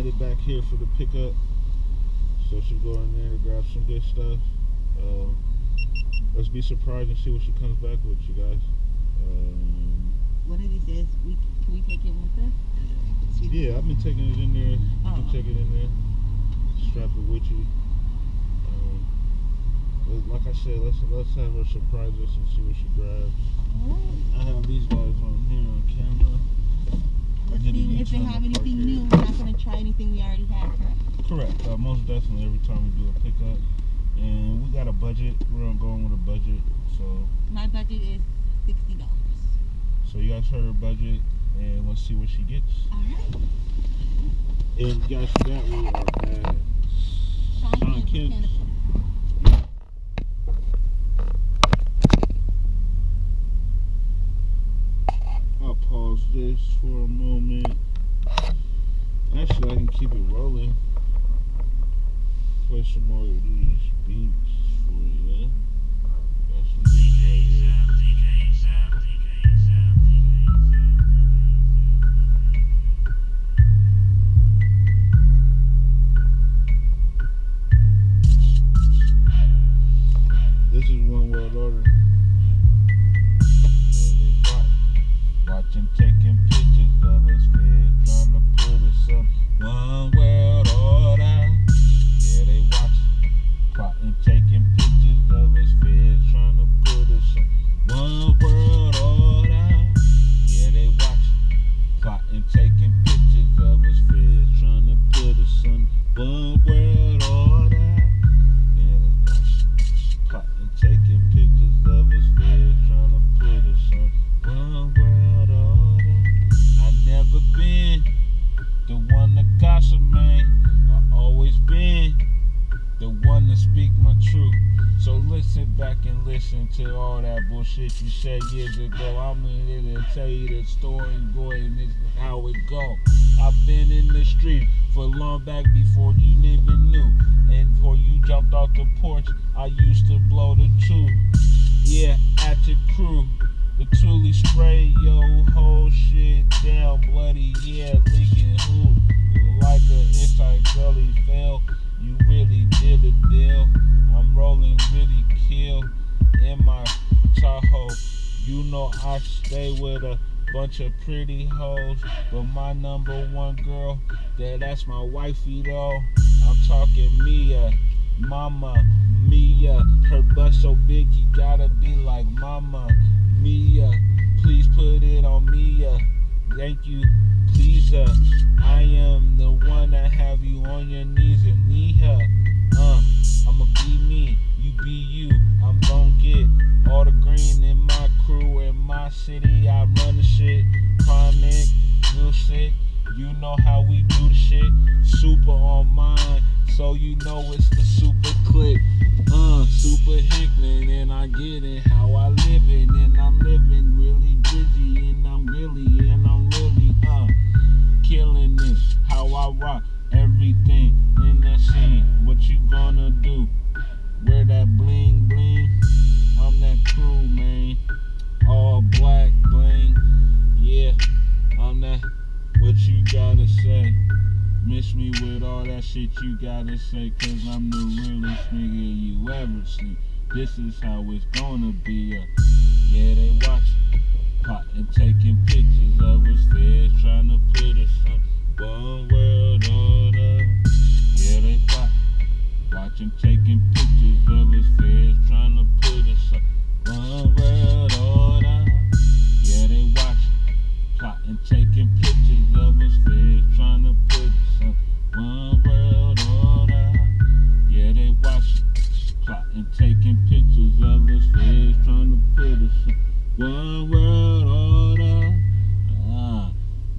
headed back here for the pickup. So she'll go in there to grab some good stuff. Let's be surprised and see what she comes back with, you guys. One of these days, can we take it with us? Yeah, I've been taking it in there. You can take it in there. Strap it with you. Like I said, let's have her surprise us and see what she grabs. Alright. I have these guys on here on camera. Let's see if they have anything new. We're not going to try anything we already had, correct? Correct. Most definitely every time we do a pickup. And we got a budget. We're going with a budget. So my budget is $60. So you guys heard her budget, and let's see what she gets. Alright. And guys, for that we are at Sean Kemp's. I'll pause this for a moment. Actually, I can keep it rolling. Play some more of these beats for you. Got some beats right here. This is One World Order. Watching, taking pictures of us, man, trying to put us on one world order. Yeah, they watching, plotting, taking pictures of us, man, trying to put us on one world order. Yeah, they watching, plotting, taking pictures of us, man, trying to put us on one world order. Yeah, they watching, plotting, taking pictures of us, man, trying to put us on one world order. I never been the one to gossip, man. I always been the one to speak my truth. So listen back and listen to all that bullshit you said years ago. I'm in here to tell you the story, boy, and this is how it go. I've been in the street for long back before you even knew. And before you jumped off the porch, I used to blow the tube. Yeah, at your crew. The truly spray your whole shit down bloody, yeah, leaking who? Like an inside gully fail, you really did a deal. I'm rolling really kill in my Tahoe. You know I stay with a bunch of pretty hoes, but my number one girl, that's my wifey though. I'm talking Mia, Mama Mia. Her butt so big you gotta be like Mama Mia. Please put it on Mia. Thank you, please. I am the one that have you on your knees and need her. I'ma be me, you be you. I'm gon' get all the green in my crew, in my city. I run the shit. Chronic, real sick. You know how we do the shit. Super on mine, so you know it's the super click. Super Hickman, and I get it how I live it, and I'm living really busy, and I'm really killing it. How I rock everything in that scene. What you gonna do? Wear that bling bling? I'm that crew, man. All black bling. Yeah, I'm that. What you gotta say? Miss me with all that shit you gotta say, cause I'm the realest nigga you ever seen. This is how it's gonna be. Yeah, they watching, plotting, taking pictures of us, feds trying to put us on one world order. Yeah, they watching, taking pictures of us, feds trying to put us on one world order. Yeah, they watching, plotting, taking pictures of us, feds trying to put us on one world order. Yeah, they watching, plotting, taking pictures of us, feds trying to put us on one world order.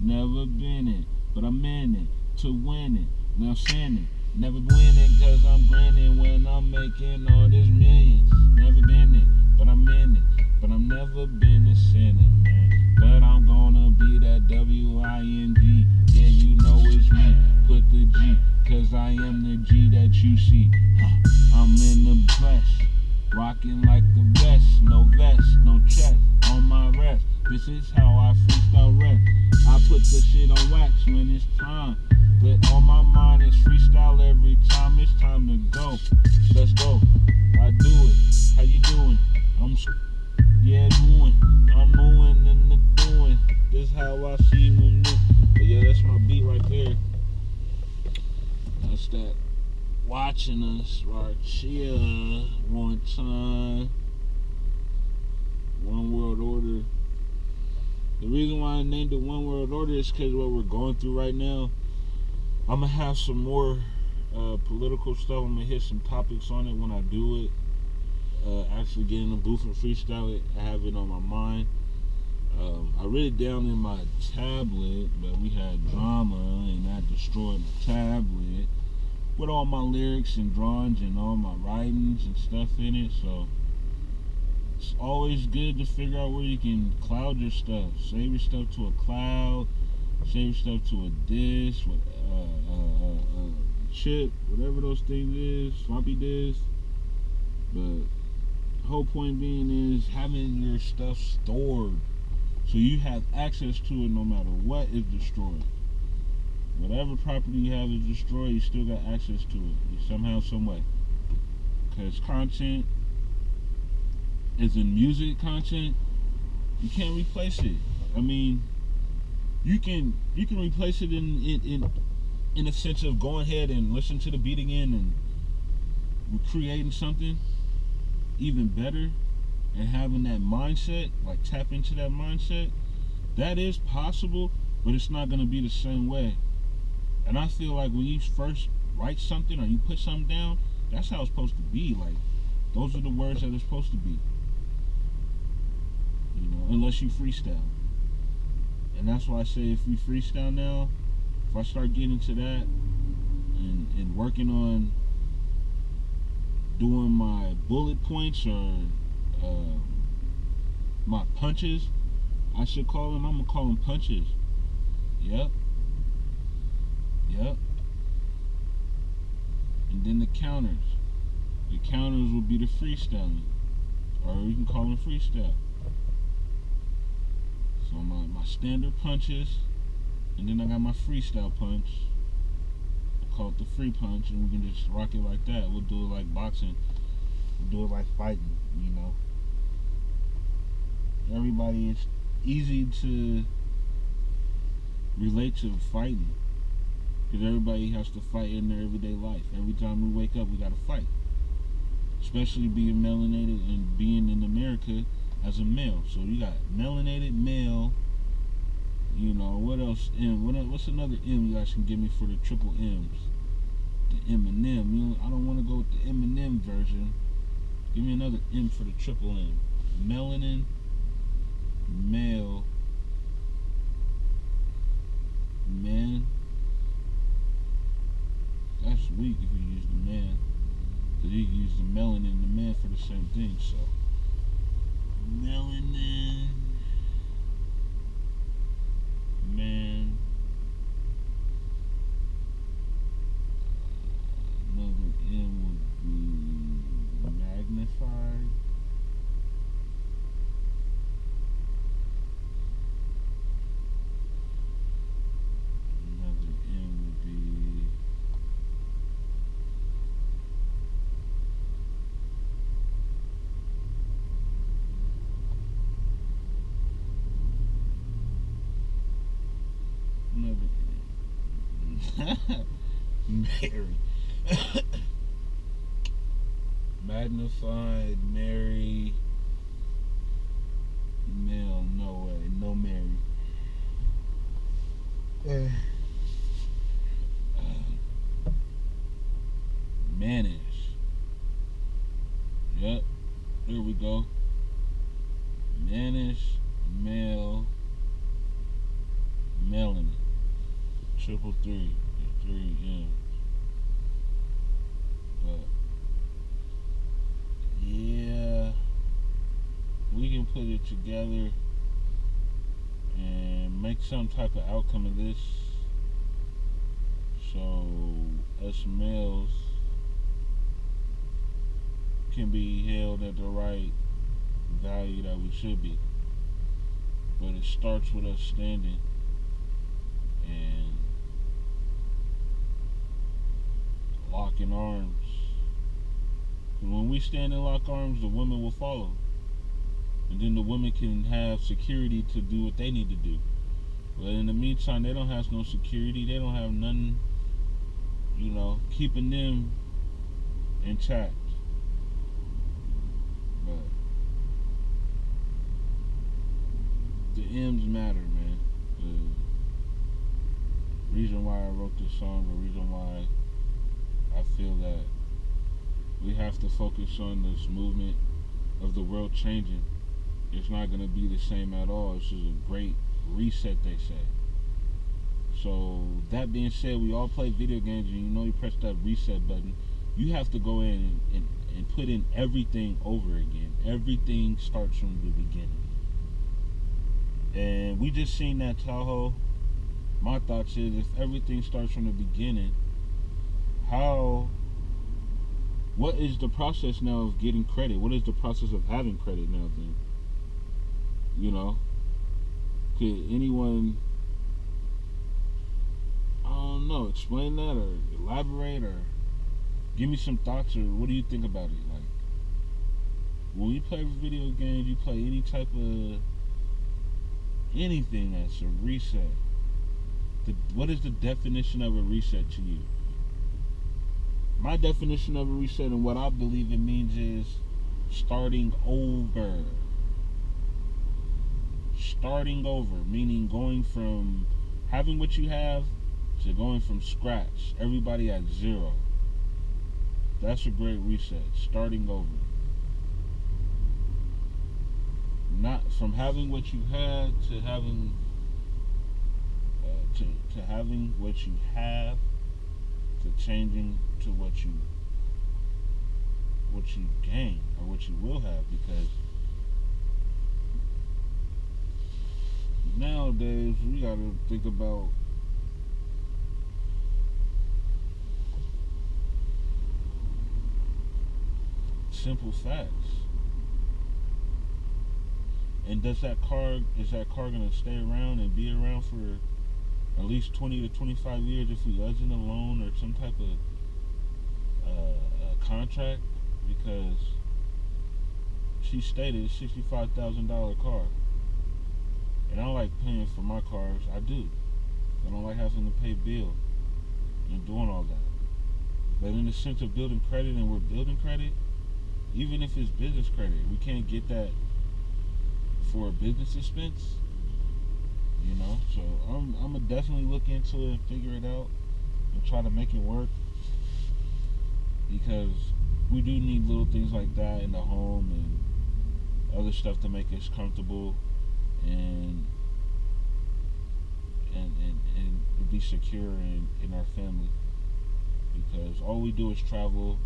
Never been it, but I'm in it to win it. Now sinning, never winning, cause I'm grinning when I'm making all this millions. Never been it, but I'm in it, but I'm never been a sinner, man. But I'm gonna be that W-I-N-G. Yeah, you know it's me. Put the G, cause I am the G that you see. I'm in the flesh, rocking like the best. No vest, no chest on my rest. This is how I freestyle rap. I put the shit on wax when it's time. But on my mind is freestyle every time. It's time to go. Let's go. I do it. How you doing? Yeah, doing. I'm moving in the doing. This how I see them do. But yeah, that's my beat right there. That's that. Watching us right here. One time. One world order. The reason why I named it One World Order is because what we're going through right now. I'm going to have some more political stuff. I'm going to hit some topics on it when I do it. Actually get in the booth and freestyle it. I have it on my mind. I wrote it down in my tablet, but we had drama and I destroyed the tablet with all my lyrics and drawings and all my writings and stuff in it. So it's always good to figure out where you can cloud your stuff. Save your stuff to a cloud. Save your stuff to a disk, chip, whatever those things is, floppy disk. But the whole point being is having your stuff stored so you have access to it no matter what is destroyed. Whatever property you have is destroyed, you still got access to it somehow, some way. Because content is in music content, you can't replace it. I mean, you can replace it in a sense of going ahead and listen to the beat again and creating something even better and having that mindset, like tap into that mindset. That is possible, but it's not going to be the same way. And I feel like when you first write something or you put something down, that's how it's supposed to be. Like, those are the words that it's supposed to be. You know, unless you freestyle. And that's why I say if we freestyle now, if I start getting into that and working on doing my bullet points or my punches, I should call them, I'm going to call them punches. Yep. And then the counters. The counters will be the freestyling. Or you can call them freestyle. So my standard punches, and then I got my freestyle punch. I call it the free punch, and we can just rock it like that. We'll do it like boxing. We'll do it like fighting, you know. Everybody, it's easy to relate to fighting. Because everybody has to fight in their everyday life. Every time we wake up, we got to fight. Especially being melanated and being in America as a male. So you got melanated male. You know, what else? What's another M you guys can give me for the triple M's? The Eminem. You know, I don't want to go with the Eminem version. Give me another M for the triple M. Melanin, male, man. That's weak if you use the man. Because you can use the melanin and the man for the same thing. So, melanin, man. Another M would be magnified. Another M would be Mary. Magnified Mary. Male, no way, no Mary. Manage. Yep, here we go. Manage, male, melanin. 333, 3 M's. But yeah, we can put it together and make some type of outcome of this, so us males can be held at the right value that we should be. But it starts with us standing and locking arms. When we stand and lock arms, the women will follow. And then the women can have security to do what they need to do. But in the meantime, they don't have no security. They don't have nothing, keeping them intact. But the M's matter, man. The reason why I wrote this song, the reason why I feel that we have to focus on this movement of the world changing. It's not going to be the same at all. This is a great reset, they say. So that being said, we all play video games, and you press that reset button. You have to go in and put in everything over again. Everything starts from the beginning. And we just seen that Tahoe. My thoughts is, if everything starts from the beginning, what is the process now of getting credit? What is the process of having credit now then? Could anyone, I don't know, explain that or elaborate or give me some thoughts, or what do you think about it? Like, when we play video games, you play any type of anything that's a reset. What is the definition of a reset to you? My definition of a reset and what I believe it means is starting over. Starting over, meaning going from having what you have to going from scratch. Everybody at zero. That's a great reset. Starting over. Not from having what you had to having to having what you have, to changing to what you gain or what you will have, because nowadays we gotta think about simple facts. And is that car gonna stay around and be around for at least 20 to 25 years if we was in a loan or some type of contract? Because she stated $65,000 car. And I like paying for my cars. I do. I don't like having to pay bills and doing all that. But in the sense of building credit, and we're building credit, even if it's business credit, we can't get that for a business expense. So I'm gonna definitely look into it and figure it out and try to make it work, because we do need little things like that in the home and other stuff to make us comfortable and be secure in our family. Because all we do is travel.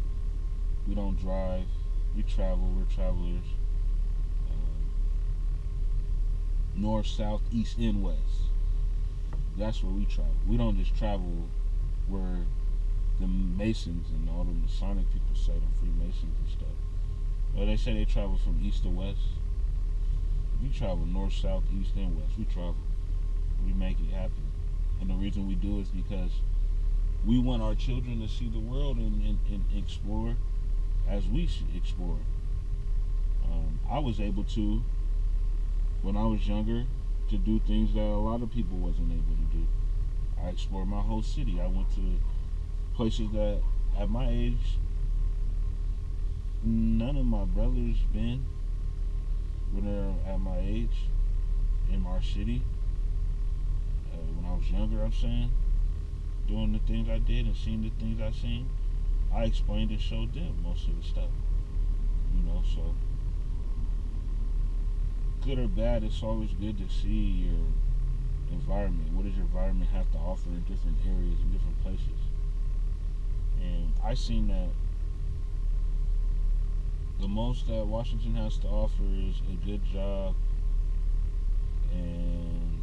We don't drive. We travel. We're travelers. North, south, east, and west. That's where we travel. We don't just travel where the Masons and all the Masonic people say, the Freemasons and stuff. Well, they say they travel from east to west. We travel north, south, east, and west. We travel. We make it happen. And the reason we do is because we want our children to see the world and explore as we explore. I was able to, when I was younger, to do things that a lot of people wasn't able to do. I explored my whole city. I went to places that at my age none of my brothers been when they're at my age in our city. When I was younger, I'm saying, doing the things I did and seeing the things I seen, I explained and showed them most of the stuff. So good or bad, it's always good to see your environment. What does your environment have to offer in different areas and different places? And I seen that the most that Washington has to offer is a good job and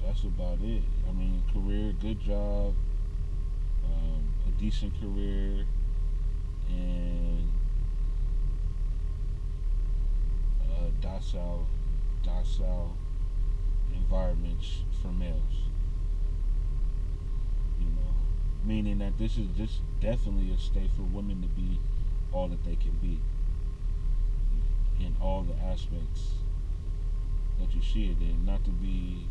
that's about it. I mean, career, good job, a decent career, and docile environments for males. meaning that this is just definitely a state for women to be all that they can be in all the aspects that you see it in. Not to be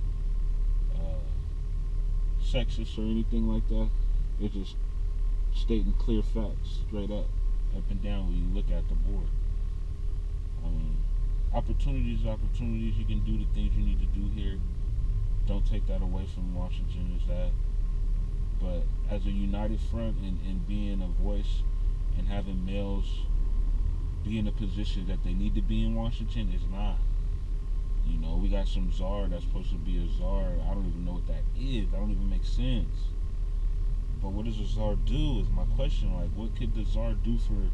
sexist or anything like that. It's just stating clear facts, straight up and down when you look at the board. I mean, opportunities. You can do the things you need to do here. Don't take that away from Washington. Is that? But as a united front and being a voice and having males be in a position that they need to be in Washington is not. You know, we got some czar that's supposed to be a czar. I don't even know what that is. That don't even make sense. But what does a czar do is my question. Like, what could the czar do for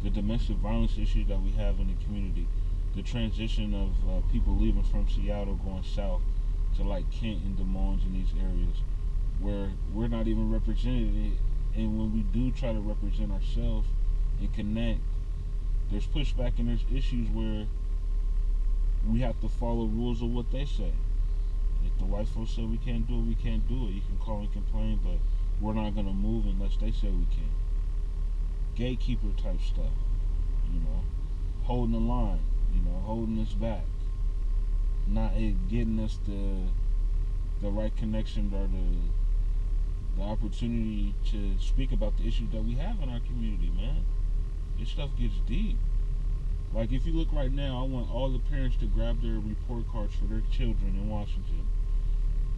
the domestic violence issues that we have in the community? The transition of people leaving from Seattle going south to like Kent and Des Moines in these areas where we're not even represented. And when we do try to represent ourselves and connect, there's pushback and there's issues where we have to follow rules of what they say. If the white folks say we can't do it, we can't do it. You can call and complain, but we're not going to move unless they say we can. Gatekeeper type stuff, you know, holding the line, you know, holding us back, not getting us the right connection or the opportunity to speak about the issues that we have in our community, man. This stuff gets deep. Like, if you look right now, I want all the parents to grab their report cards for their children in Washington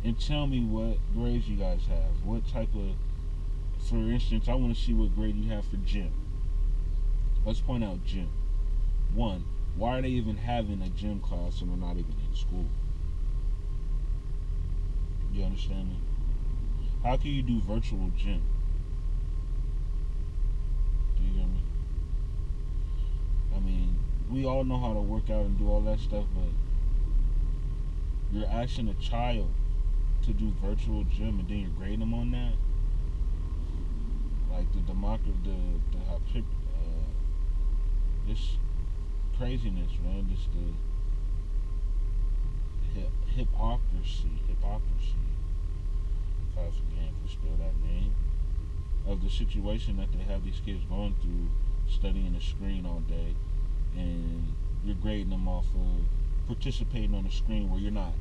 and tell me what grades you guys have. What type of, for instance, I want to see what grade you have for gym. Let's point out gym. One, why are they even having a gym class and they're not even in school? You understand me? How can you do virtual gym? Do you hear me? I mean, we all know how to work out and do all that stuff, but you're asking a child to do virtual gym and then you're grading them on that? Like the democracy, this craziness, man. Just the hypocrisy. If I again could spell that name, of the situation that they have these kids going through, studying a screen all day, and you're grading them off of participating on the screen where you're not